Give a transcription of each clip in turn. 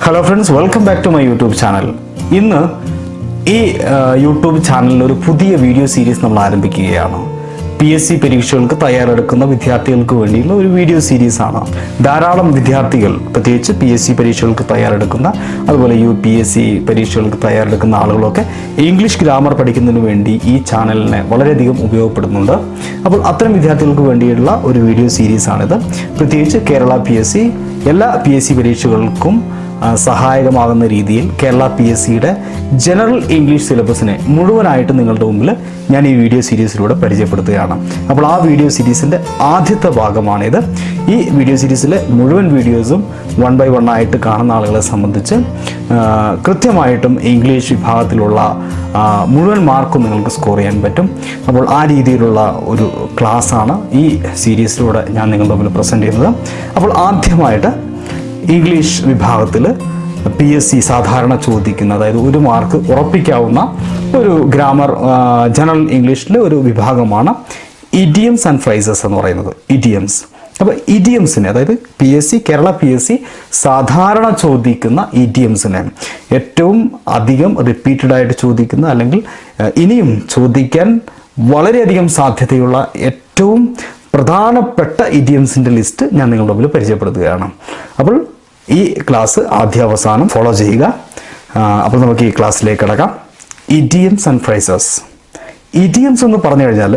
Hello friends, welcome back to my YouTube channel. ഇന്ന് ഈ YouTube ചാനലിൽ ഒരു പുതിയ വീഡിയോ സീരീസ് നമ്മൾ ആരംഭിക്കുകയാണ്. PSC പരീക്ഷകൾക്ക് തയ്യാറെടുക്കുന്ന വിദ്യാർത്ഥികൾക്ക് വേണ്ടിയുള്ള ഒരു വീഡിയോ സീരീസാണ്. ധാരാളം വിദ്യാർത്ഥികൾ, പ്രത്യേകിച്ച് PSC പരീക്ഷകൾക്ക് തയ്യാറെടുക്കുന്ന, അതുപോലെ UPSC പരീക്ഷകൾക്ക് തയ്യാറെടുക്കുന്ന ആളുകളൊക്കെ ഇംഗ്ലീഷ് ഗ്രാമർ പഠിക്കുന്നതിന് വേണ്ടി ഈ ചാനലിനെ വളരെയധികം ഉപയോഗപ്പെടുന്നുണ്ട്. അപ്പോൾ അത്തരം വിദ്യാർത്ഥികൾക്ക് വേണ്ടിയുള്ള ഒരു വീഡിയോ സീരീസാണിത്. പ്രത്യേകിച്ച് കേരള PSC എല്ലാ PSC പരീക്ഷകൾക്കും സഹായകമാകുന്ന രീതിയിൽ കേരള PSCയുടെ ജനറൽ ഇംഗ്ലീഷ് സിലബസിനെ മുഴുവനായിട്ട് നിങ്ങളുടെ മുമ്പിൽ ഞാൻ ഈ വീഡിയോ സീരീസിലൂടെ പരിചയപ്പെടുത്തുകയാണ്. അപ്പോൾ ആ വീഡിയോ സീരീസിൻ്റെ ആദ്യത്തെ ഭാഗമാണിത്. ഈ വീഡിയോ സീരീസിലെ മുഴുവൻ വീഡിയോസും 1 by 1 ആയിട്ട് കാണുന്ന ആളുകളെ സംബന്ധിച്ച് കൃത്യമായിട്ടും ഇംഗ്ലീഷ് വിഭാഗത്തിലുള്ള മുഴുവൻ മാർക്കും നിങ്ങൾക്ക് സ്കോർ ചെയ്യാൻ പറ്റും. അപ്പോൾ ആ രീതിയിലുള്ള ഒരു ക്ലാസ്സാണ് ഈ സീരീസിലൂടെ ഞാൻ നിങ്ങളുടെ മുമ്പിൽ പ്രസൻറ്റ് ചെയ്യുന്നത്. അപ്പോൾ ആദ്യമായിട്ട് ഇംഗ്ലീഷ് വിഭാഗത്തിൽ PSC സാധാരണ ചോദിക്കുന്ന, അതായത് 1 മാർക്ക് ഉറപ്പിക്കാവുന്ന ഒരു ഗ്രാമർ ജനറൽ ഇംഗ്ലീഷിലെ ഒരു വിഭാഗമാണ് ഇഡിയംസ് ആൻഡ് ഫ്രേസസ് എന്ന് പറയുന്നത്. ഇഡിയംസ്. അപ്പോൾ ഇഡിയംസിനെ, അതായത് കേരള PSC സാധാരണ ചോദിക്കുന്ന ഇഡിയംസിനെ, ഏറ്റവും അധികം റിപ്പീറ്റഡ് ആയിട്ട് ചോദിക്കുന്ന, അല്ലെങ്കിൽ ഇനിയും ചോദിക്കാൻ വളരെയധികം സാധ്യതയുള്ള ഏറ്റവും പ്രധാനപ്പെട്ട ഇഡിയംസിൻ്റെ ലിസ്റ്റ് ഞാൻ നിങ്ങളുടെ മുമ്പിൽ പരിചയപ്പെടുത്തുകയാണ്. അപ്പോൾ ഈ ക്ലാസ് ആദ്യാവസാനം ഫോളോ ചെയ്യുക. അപ്പോൾ നമുക്ക് ഈ ക്ലാസ്സിലേക്ക് കിടക്കാം. Idioms and phrases. ഇഡിയംസ് എന്ന് പറഞ്ഞു കഴിഞ്ഞാൽ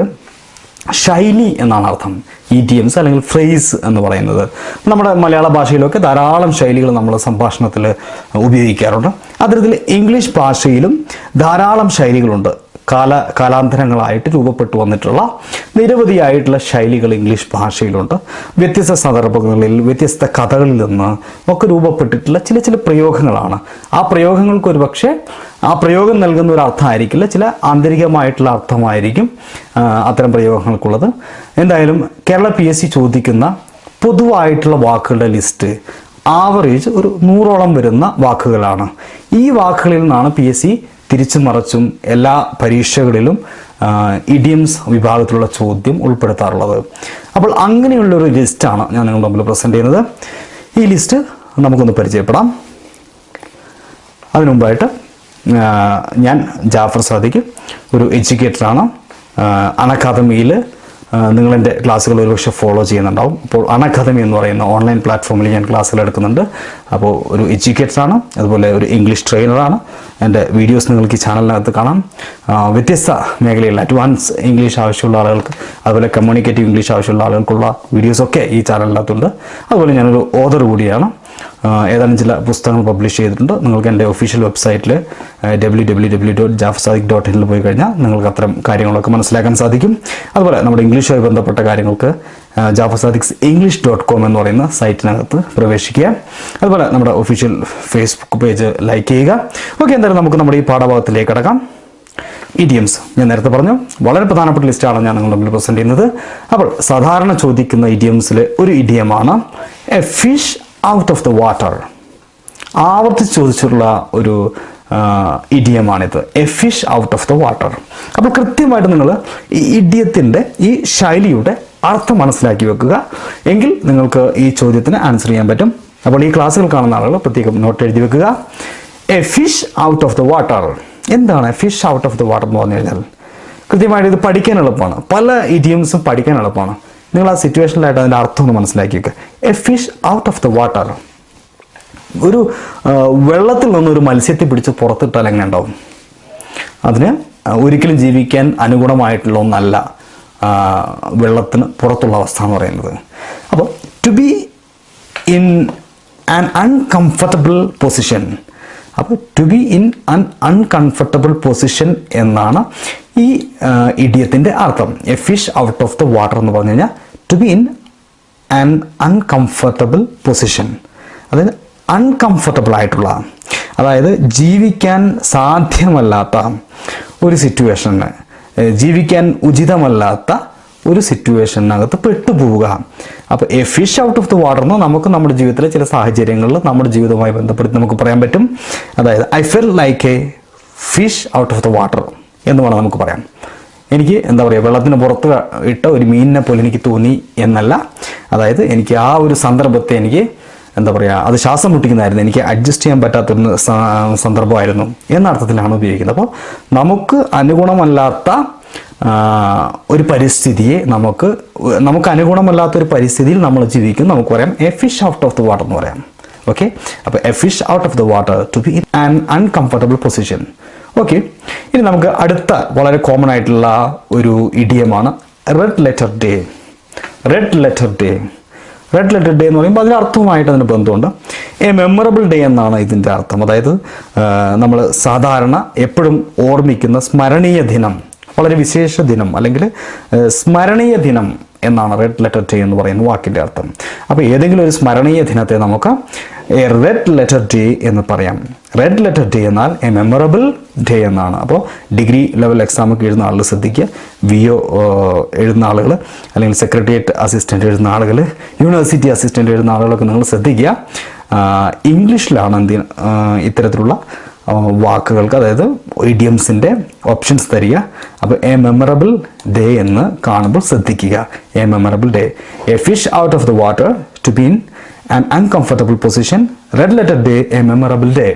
ശൈലി എന്നാണ് അർത്ഥം. ഇഡിയംസ് അല്ലെങ്കിൽ ഫ്രേസ് എന്ന് പറയുന്നത് നമ്മുടെ മലയാള ഭാഷയിലൊക്കെ ധാരാളം ശൈലികൾ നമ്മൾ സംഭാഷണത്തിൽ ഉപയോഗിക്കാറുണ്ട്. അത്തരത്തിൽ ഇംഗ്ലീഷ് ഭാഷയിലും ധാരാളം ശൈലികളുണ്ട്. കാലാന്തരങ്ങളായിട്ട് രൂപപ്പെട്ടു വന്നിട്ടുള്ള നിരവധിയായിട്ടുള്ള ശൈലികൾ ഇംഗ്ലീഷ് ഭാഷയിലുണ്ട്. വ്യത്യസ്ത സന്ദർഭങ്ങളിൽ, വ്യത്യസ്ത കഥകളിൽ നിന്ന് ഒക്കെ രൂപപ്പെട്ടിട്ടുള്ള ചില പ്രയോഗങ്ങളാണ്. ആ പ്രയോഗങ്ങൾക്ക് ഒരു പക്ഷേ ആ പ്രയോഗം നൽകുന്ന ഒരു അർത്ഥമായിരിക്കില്ല, ചില ആന്തരികമായിട്ടുള്ള അർത്ഥമായിരിക്കും അത്തരം പ്രയോഗങ്ങൾക്കുള്ളത്. എന്തായാലും കേരള PSC ചോദിക്കുന്ന പൊതുവായിട്ടുള്ള വാക്കുകളുടെ ലിസ്റ്റ് ആവറേജ് ഒരു 100ഓളം വരുന്ന വാക്കുകളാണ്. ഈ വാക്കുകളിൽ നിന്നാണ് PSC തിരിച്ചും മറിച്ചും എല്ലാ പരീക്ഷകളിലും ഇഡിയംസ് വിഭാഗത്തിലുള്ള ചോദ്യം ഉൾപ്പെടുത്താറുള്ളത്. അപ്പോൾ അങ്ങനെയുള്ളൊരു ലിസ്റ്റാണ് ഞാൻ നിങ്ങളുടെ മുമ്പിൽ പ്രസൻറ്റ് ചെയ്യുന്നത്. ഈ ലിസ്റ്റ് നമുക്കൊന്ന് പരിചയപ്പെടാം. അതിനു മുമ്പായിട്ട് ഞാൻ ജാഫർ സാദിഖ്, ഒരു എഡ്യൂക്കേറ്ററാണ്. അൺഅക്കാദമിയിൽ നിങ്ങളെൻ്റെ ക്ലാസ്സുകൾ ഒരുപക്ഷെ ഫോളോ ചെയ്യുന്നുണ്ടാവും. അപ്പോൾ അൺഅക്കാദമി എന്ന് പറയുന്ന ഓൺലൈൻ പ്ലാറ്റ്ഫോമിൽ ഞാൻ ക്ലാസ്സുകൾ എടുക്കുന്നുണ്ട്. അപ്പോൾ ഒരു എഡ്യൂക്കേറ്ററാണ്, അതുപോലെ ഒരു ഇംഗ്ലീഷ് ട്രെയിനറാണ്. എൻ്റെ വീഡിയോസ് നിങ്ങൾക്ക് ഈ ചാനലിനകത്ത് കാണാം. വ്യത്യസ്ത മേഖലയിൽ അഡ്വാൻസ് ഇംഗ്ലീഷ് ആവശ്യമുള്ള ആളുകൾക്ക്, അതുപോലെ കമ്മ്യൂണിക്കേറ്റീവ് ഇംഗ്ലീഷ് ആവശ്യമുള്ള ആളുകൾക്കുള്ള വീഡിയോസൊക്കെ ഈ ചാനലിനകത്തുണ്ട്. അതുപോലെ ഞാനൊരു ഓതർ കൂടിയാണ്. ഏതാനും ചില പുസ്തകങ്ങൾ പബ്ലിഷ് ചെയ്തിട്ടുണ്ട്. നിങ്ങൾക്ക് എൻ്റെ ഒഫീഷ്യൽ വെബ്സൈറ്റിൽ www.jafsadik.in പോയി കഴിഞ്ഞാൽ നിങ്ങൾക്ക് അത്തരം കാര്യങ്ങളൊക്കെ മനസ്സിലാക്കാൻ സാധിക്കും. അതുപോലെ നമ്മുടെ ഇംഗ്ലീഷുമായി ബന്ധപ്പെട്ട കാര്യങ്ങൾക്ക് jafsadik.english.com എന്ന് പറയുന്ന സൈറ്റിനകത്ത് പ്രവേശിക്കുക. അതുപോലെ നമ്മുടെ ഒഫീഷ്യൽ ഫേസ്ബുക്ക് പേജ് ലൈക്ക് ചെയ്യുക. ഓക്കെ, എന്തായാലും നമുക്ക് നമ്മുടെ ഈ പാഠഭാഗത്തിലേക്ക് കടക്കാം. ഇഡിയംസ് ഞാൻ നേരത്തെ പറഞ്ഞു, വളരെ പ്രധാനപ്പെട്ട ലിസ്റ്റാണ് ഞാൻ നിങ്ങളുടെ മുമ്പിൽ പ്രസൻറ്റ് ചെയ്യുന്നത്. അപ്പോൾ സാധാരണ ചോദിക്കുന്ന ഇഡിയംസിലെ ഒരു ഇഡിയമാണ് a fish out of the water. ആവർത്തിച്ച് ചോദിച്ചിട്ടുള്ള ഒരു ഇഡിയമാണിത്, a fish out of the water. അപ്പോൾ കൃത്യമായിട്ട് നിങ്ങൾ ഈ ഇഡിയത്തിൻ്റെ, ഈ ശൈലിയുടെ അർത്ഥം മനസ്സിലാക്കി വെക്കുക. എങ്കിൽ നിങ്ങൾക്ക് ഈ ചോദ്യത്തിന് ആൻസർ ചെയ്യാൻ പറ്റും. അപ്പോൾ ഈ ക്ലാസ്സുകൾ കാണുന്ന ആളുകൾ പ്രത്യേകം നോട്ട് എഴുതി വെക്കുക. A fish out of the water. എന്താണ് a fish out of the water എന്ന് പറഞ്ഞു കഴിഞ്ഞാൽ? കൃത്യമായിട്ട് ഇത് പഠിക്കാൻ എളുപ്പമാണ്. പല ഇഡിയംസും പഠിക്കാൻ എളുപ്പമാണ്. നിങ്ങൾ ആ സിറ്റുവേഷനിലായിട്ട് അതിൻ്റെ അർത്ഥം ഒന്ന് മനസ്സിലാക്കി വെക്കുക. A fish out of the water. ഒരു വെള്ളത്തിൽ നിന്നൊരു മത്സ്യത്തെ പിടിച്ച് പുറത്തിട്ടാൽ എങ്ങനെ ഉണ്ടാവും? അതിന് ഒരിക്കലും ജീവിക്കാൻ അനുഗുണമായിട്ടുള്ള ഒന്നല്ല വെള്ളത്തിന് പുറത്തുള്ള അവസ്ഥ എന്ന് പറയുന്നത്. അപ്പോൾ to be in an uncomfortable position. അപ്പോൾ to be in an uncomfortable position എന്നാണ് ഈ ഇഡിയത്തിൻ്റെ അർത്ഥം. A fish out of the water എന്ന് പറഞ്ഞു കഴിഞ്ഞാൽ to be in an uncomfortable position. അതായത് അൺകംഫർട്ടബിൾ ആയിട്ടുള്ള, അതായത് ജീവിക്കാൻ സാധ്യമല്ലാത്ത ഒരു സിറ്റുവേഷന്, ജീവിക്കാൻ ഉചിതമല്ലാത്ത ഒരു സിറ്റുവേഷനകത്ത് പെട്ടുപോവുക. അപ്പോൾ a fish out of the water എന്ന് നമുക്ക് നമ്മുടെ ജീവിതത്തിലെ ചില സാഹചര്യങ്ങളിൽ നമ്മുടെ ജീവിതവുമായി ബന്ധപ്പെടുത്തി നമുക്ക് പറയാൻ പറ്റും. അതായത് I feel like a fish out of the water എന്ന് വേണം നമുക്ക് പറയാം. എനിക്ക് എന്താ പറയുക, വെള്ളത്തിന് പുറത്ത് ഇട്ട ഒരു മീനിനെ പോലെ എനിക്ക് തോന്നി എന്നല്ല. അതായത് എനിക്ക് ആ ഒരു സന്ദർഭത്തെ എനിക്ക് എന്താ പറയുക, അത് ശ്വാസം മുട്ടിക്കുന്നതായിരുന്നു, എനിക്ക് അഡ്ജസ്റ്റ് ചെയ്യാൻ പറ്റാത്തൊരു സന്ദർഭമായിരുന്നു എന്ന അർത്ഥത്തിലാണ് ഉപയോഗിക്കുന്നത്. അപ്പോൾ നമുക്ക് അനുഗുണമല്ലാത്ത ഒരു പരിസ്ഥിതിയെ നമുക്ക് അനുഗുണമല്ലാത്തൊരു പരിസ്ഥിതിയിൽ നമ്മൾ ജീവിക്കും, നമുക്ക് പറയാം a fish out of the water എന്ന് പറയാം. ഓക്കെ, അപ്പോൾ a fish out of the water to be in an uncomfortable position. Okay, ഇനി നമുക്ക് അടുത്ത വളരെ കോമൺ ആയിട്ടുള്ള ഒരു ഇഡിയമാണ് red letter day. Red letter day എന്ന് പറയുമ്പോൾ അതിൻ്റെ അർത്ഥവുമായിട്ട് അതിന് ബന്ധമുണ്ട്. എ മെമ്മറബിൾ ഡേ എന്നാണ് ഇതിൻ്റെ അർത്ഥം. അതായത് നമ്മൾ സാധാരണ എപ്പോഴും ഓർമ്മിക്കുന്ന സ്മരണീയ ദിനം, വളരെ വിശേഷ ദിനം അല്ലെങ്കിൽ സ്മരണീയ ദിനം എന്നാണ് റെഡ് ലെറ്റർ ഡേ എന്ന് പറയുന്ന വാക്കിൻ്റെ അർത്ഥം. അപ്പോൾ ഏതെങ്കിലും ഒരു സ്മരണീയ ദിനത്തെ നമുക്ക് എ റെഡ് ലെറ്റർ ഡേ എന്ന് പറയാം. റെഡ് ലെറ്റർ ഡേ എന്നാൽ എ മെമ്മറബിൾ ഡേ എന്നാണ്. അപ്പോൾ ഡിഗ്രി ലെവൽ എക്സാമൊക്കെ എഴുതുന്ന ആളുകൾ ശ്രദ്ധിക്കുക, VO എഴുതുന്ന ആളുകൾ അല്ലെങ്കിൽ സെക്രട്ടേറിയറ്റ് അസിസ്റ്റൻ്റ് എഴുതുന്ന ആളുകൾ, യൂണിവേഴ്സിറ്റി അസിസ്റ്റൻ്റ് എഴുതുന്ന ആളുകളൊക്കെ നിങ്ങൾ ശ്രദ്ധിക്കുക. ഇംഗ്ലീഷിലാണ് ഇത്തരത്തിലുള്ള വാക്കുകൾക്ക്, അതായത് ഇഡിയംസിൻ്റെ ഓപ്ഷൻസ് തരിക. അപ്പോൾ എ മെമ്മറബിൾ ഡേ എന്ന് കാണുമ്പോൾ ശ്രദ്ധിക്കുക. A memorable day, a fish out of the water to be in an uncomfortable position, red letter day, a memorable day.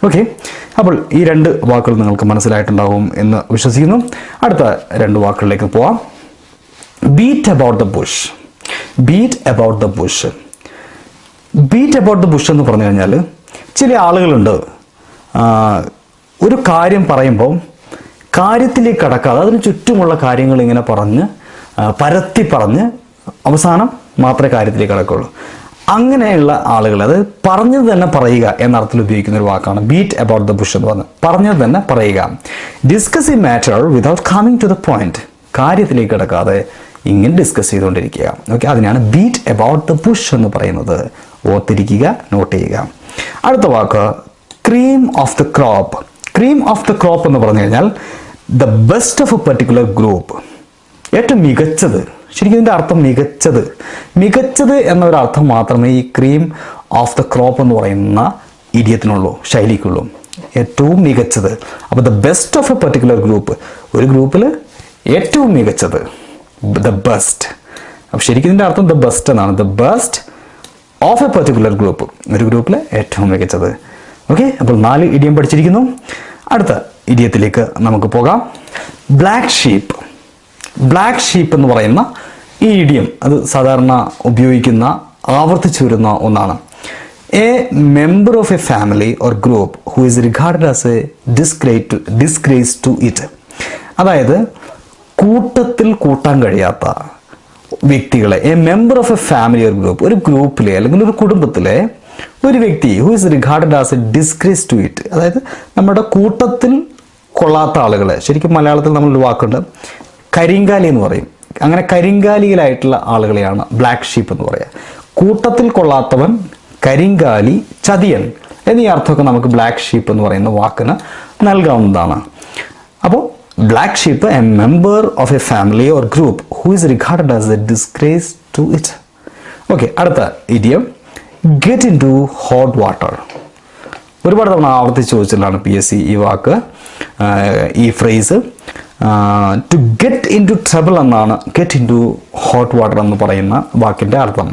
Okay, അപ്പോൾ ഈ രണ്ട് വാക്കുകൾ നിങ്ങൾക്ക് മനസ്സിലായിട്ടുണ്ടാവും എന്ന് വിശ്വസിക്കുന്നു. അടുത്ത രണ്ട് വാക്കുകളിലേക്ക് പോവാം. Beat about the Bush. Beat about the Bush. Beat about the Bush എന്ന് പറഞ്ഞു കഴിഞ്ഞാൽ ചില ആളുകളുണ്ട് ഒരു കാര്യം പറയുമ്പോൾ കാര്യത്തിലേക്ക് കടക്കാതെ അതിന് ചുറ്റുമുള്ള കാര്യങ്ങൾ ഇങ്ങനെ പരത്തി പറഞ്ഞ് അവസാനം മാത്രമേ കാര്യത്തിലേക്ക് കടക്കുള്ളൂ. അങ്ങനെയുള്ള ആളുകൾ, അത് പറഞ്ഞത് തന്നെ പറയുക എന്ന അർത്ഥത്തിൽ ഉപയോഗിക്കുന്ന ഒരു വാക്കാണ് ബീറ്റ് അബൌട്ട് ദ ബുഷ് എന്ന് പറഞ്ഞത്. പറഞ്ഞത് തന്നെ പറയുക. Discuss a matter without coming to the point. കാര്യത്തിലേക്ക് കിടക്കാതെ ഇങ്ങനെ ഡിസ്കസ് ചെയ്തുകൊണ്ടിരിക്കുക. ഓക്കെ, അതിനാണ് ബീറ്റ് അബൌട്ട് ദ ബുഷ് എന്ന് പറയുന്നത്. ഓർത്തിരിക്കുക, നോട്ട് ചെയ്യുക. അടുത്ത വാക്ക് cream of the crop. Cream of the crop എന്ന് പറഞ്ഞു കഴിഞ്ഞാൽ the best of a particular group, ഏറ്റവും മികച്ചത്. ശരിക്കും ഇതിൻ്റെ അർത്ഥം മികച്ചത് എന്നൊരർത്ഥം മാത്രമേ ഈ ക്രീം ഓഫ് ദ ക്രോപ്പ് എന്ന് പറയുന്ന ഇഡിയത്തിനുള്ളൂ, ശൈലിക്കുള്ളൂ. ഏറ്റവും മികച്ചത്. അപ്പോൾ the best of a particular group, ഒരു ഗ്രൂപ്പിൽ ഏറ്റവും മികച്ചത്, ദ ബെസ്റ്റ്. അപ്പോൾ ശരിക്കും ഇതിൻ്റെ അർത്ഥം ദ ബെസ്റ്റ് എന്നാണ്. The best of a particular group, ഒരു ഗ്രൂപ്പിലെ ഏറ്റവും മികച്ചത്. ഓക്കെ, അപ്പോൾ 4 ഇഡിയം പഠിച്ചിരിക്കുന്നു. അടുത്ത ഇഡിയത്തിലേക്ക് നമുക്ക് പോകാം. Black sheep. ബ്ലാക്ക് ഷീപ്പ് എന്ന് പറയുന്ന ഈ ഇഡിയം അത് സാധാരണ ഉപയോഗിക്കുന്ന, ആവർത്തിച്ചു വരുന്ന ഒന്നാണ്. A member of a family or group who is regarded as a disgrace to it. അതായത് കൂട്ടത്തിൽ കൂട്ടാൻ കഴിയാത്ത വ്യക്തികളെ, a member of a family or group, ഒരു ഗ്രൂപ്പിലെ അല്ലെങ്കിൽ ഒരു കുടുംബത്തിലെ ഒരു വ്യക്തി who is regarded as a disgrace to it, അതായത് നമ്മുടെ കൂട്ടത്തിൽ കൊള്ളാത്ത ആളുകളെ, ശരിക്കും മലയാളത്തിൽ നമ്മളൊരു വാക്കുണ്ട് കരിങ്കാലി എന്ന് പറയും. അങ്ങനെ കരിങ്കാലിയിലായിട്ടുള്ള ആളുകളെയാണ് ബ്ലാക്ക് ഷീപ്പ് എന്ന് പറയുക. കൂട്ടത്തിൽ കൊള്ളാത്തവൻ, കരിങ്കാലി, ചതിയൻ എന്നീ അർത്ഥമൊക്കെ നമുക്ക് ബ്ലാക്ക് ഷീപ്പ് എന്ന് പറയുന്ന വാക്കിന് നൽകാവുന്നതാണ്. അപ്പോൾ black sheep, a member of a family or group who is regarded as a disgrace to it. Okay, അടുത്ത ഇഡിയം get into hot water. ഒരുപാട് തവണ ആവർത്തിച്ച് ചോദിച്ചിട്ടുള്ളതാണ് PSC ഈ വാക്ക്, ഈ phrase. To get into trouble എന്നാണ് get into hot water എന്ന് പറയുന്ന വാക്കിൻ്റെ അർത്ഥം.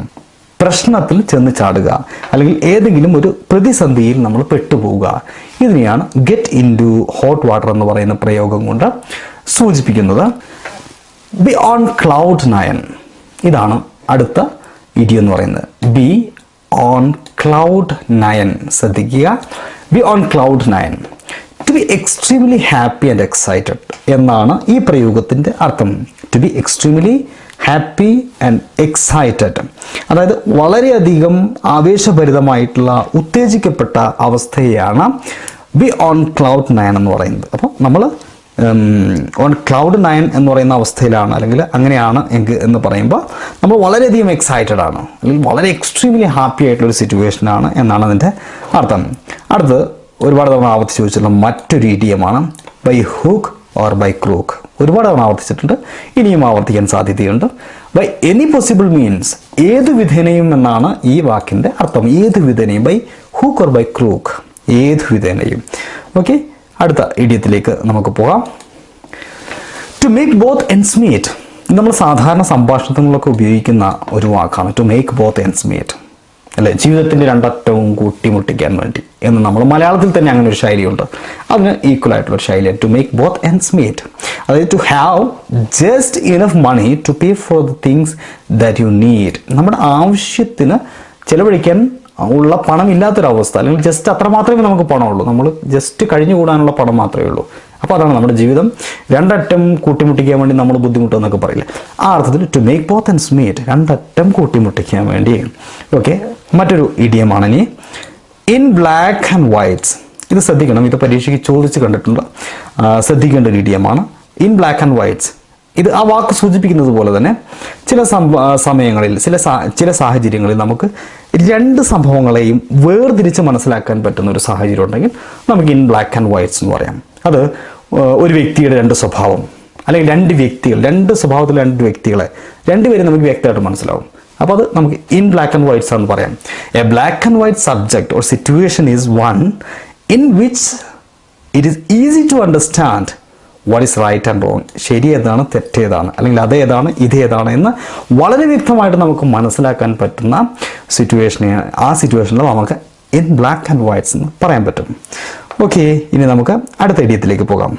പ്രശ്നത്തിൽ ചെന്ന് ചാടുക അല്ലെങ്കിൽ ഏതെങ്കിലും ഒരു പ്രതിസന്ധിയിൽ നമ്മൾ പെട്ടുപോവുക, ഇതിനെയാണ് get into hot water എന്ന് പറയുന്ന പ്രയോഗം കൊണ്ട് സൂചിപ്പിക്കുന്നത്. ബി ഓൺ ക്ലൗഡ് 9, ഇതാണ് അടുത്ത ഇഡിയം എന്ന് പറയുന്നത്. ബി ഓൺ ക്ലൗഡ് 9, ശ്രദ്ധിക്കുക. Be on cloud 9, to be extremely happy and excited എന്നാണ് ഈ പ്രയോഗത്തിൻ്റെ അർത്ഥം. To be extremely happy and excited, അതായത് വളരെയധികം ആവേശഭരിതമായിട്ടുള്ള ഉത്തേജിക്കപ്പെട്ട അവസ്ഥയെയാണ് ബി ഓൺ ക്ലൗഡ് 9 എന്ന് പറയുന്നത്. അപ്പോൾ നമ്മൾ ഓൺ ക്ലൗഡ് 9 എന്ന് പറയുന്ന അവസ്ഥയിലാണ് അല്ലെങ്കിൽ അങ്ങനെയാണ് എന്ന് പറയുമ്പോൾ നമ്മൾ വളരെയധികം എക്സൈറ്റഡ് ആണ് അല്ലെങ്കിൽ വളരെ എക്സ്ട്രീംലി ഹാപ്പി ആയിട്ടുള്ളൊരു സിറ്റുവേഷനാണ് എന്നാണ് അതിൻ്റെ അർത്ഥം. അടുത്ത് ഒരുപാട് തവണ ആവർത്തിച്ച് ചോദിച്ചിട്ടുള്ള മറ്റൊരു ഇഡിയമാണ് by hook or by crook. ഒരുപാട് തവണ ആവർത്തിച്ചിട്ടുണ്ട്, ഇനിയും ആവർത്തിക്കാൻ സാധ്യതയുണ്ട്. ബൈ എനി പോസിബിൾ മീൻസ്, ഏതു വിധേനയും എന്നാണ് ഈ വാക്കിൻ്റെ അർത്ഥം. ഏതു വിധേനയും, by hook or by crook, ഏതു വിധേനയും. ഓക്കെ, അടുത്ത ഇഡിയത്തിലേക്ക് നമുക്ക് പോകാം. To make both ends meet, നമ്മൾ സാധാരണ സംഭാഷണങ്ങളിലൊക്കെ ഉപയോഗിക്കുന്ന ഒരു വാക്കാണ് to make both ends meet. അല്ലെ, ജീവിതത്തിൻ്റെ രണ്ടറ്റവും കൂട്ടിമുട്ടിക്കാൻ വേണ്ടി എന്ന് നമ്മൾ മലയാളത്തിൽ തന്നെ അങ്ങനെ ഒരു ശൈലിയുണ്ട്. അതിന് ഈക്വൽ ആയിട്ടുള്ള ഒരു ശൈലിയാണ് to make both ends meet. അതായത് to have just enough money to pay for the things that you need. നമ്മുടെ ആവശ്യത്തിന് ചിലവഴിക്കാൻ ഉള്ള പണം ഇല്ലാത്തൊരവസ്ഥ, അല്ലെങ്കിൽ ജസ്റ്റ് അത്ര മാത്രമേ നമുക്ക് പണമുള്ളൂ, നമ്മൾ ജസ്റ്റ് കഴിഞ്ഞു കൂടാനുള്ള പണം മാത്രമേ ഉള്ളൂ. അപ്പോൾ അതാണ് നമ്മുടെ ജീവിതം രണ്ടറ്റം കൂട്ടിമുട്ടിക്കാൻ വേണ്ടി നമ്മൾ ബുദ്ധിമുട്ടെന്നൊക്കെ പറയില്ല, ആ അർത്ഥത്തിൽ to make both ends meet, രണ്ടറ്റം കൂട്ടിമുട്ടിക്കാൻ വേണ്ടി. ഓക്കെ, മറ്റൊരു ഇഡിയമാണ് ഇനി ഇൻ ബ്ലാക്ക് ആൻഡ് വൈറ്റ്സ്. ഇത് ശ്രദ്ധിക്കണം, ഇത് പരീക്ഷയ്ക്ക് ചോദിച്ച് കണ്ടിട്ടുണ്ട്, ശ്രദ്ധിക്കേണ്ട ഒരു ഇഡിയമാണ് ഇൻ ബ്ലാക്ക് ആൻഡ് വൈറ്റ്സ്. ഇത് ആ വാക്ക് സൂചിപ്പിക്കുന്നത് പോലെ തന്നെ ചില സമയങ്ങളിൽ ചില സാഹചര്യങ്ങളിൽ നമുക്ക് രണ്ട് സംഭവങ്ങളെയും വേർതിരിച്ച് മനസ്സിലാക്കാൻ പറ്റുന്ന ഒരു സാഹചര്യം ഉണ്ടെങ്കിൽ നമുക്ക് ഇൻ ബ്ലാക്ക് ആൻഡ് വൈറ്റ്സ് എന്ന് പറയാം. അത് ഒരു വ്യക്തിയുടെ രണ്ട് സ്വഭാവം, അല്ലെങ്കിൽ രണ്ട് വ്യക്തികൾ, രണ്ട് സ്വഭാവത്തിൽ രണ്ട് വ്യക്തികളെ രണ്ടുപേരും നമുക്ക് വ്യക്തമായിട്ട് മനസ്സിലാവും. അപ്പോൾ അത് നമുക്ക് ഇൻ ബ്ലാക്ക് ആൻഡ് വൈറ്റ്സ് എന്ന് പറയാം. A black and white subject or situation is one in which it is easy to understand what is right and wrong. ശരി ഏതാണ്, തെറ്റേതാണ്, അല്ലെങ്കിൽ അതേതാണ്, ഇതേതാണ് എന്ന് വളരെ വ്യക്തമായിട്ട് നമുക്ക് മനസ്സിലാക്കാൻ പറ്റുന്ന ആ സിറ്റുവേഷനിൽ നമുക്ക് ഇൻ ബ്ലാക്ക് ആൻഡ് വൈറ്റ്സ് എന്ന് പറയാൻ പറ്റും. ഓക്കെ, ഇനി നമുക്ക് അടുത്ത ഇഡിയത്തിലേക്ക് പോകാം.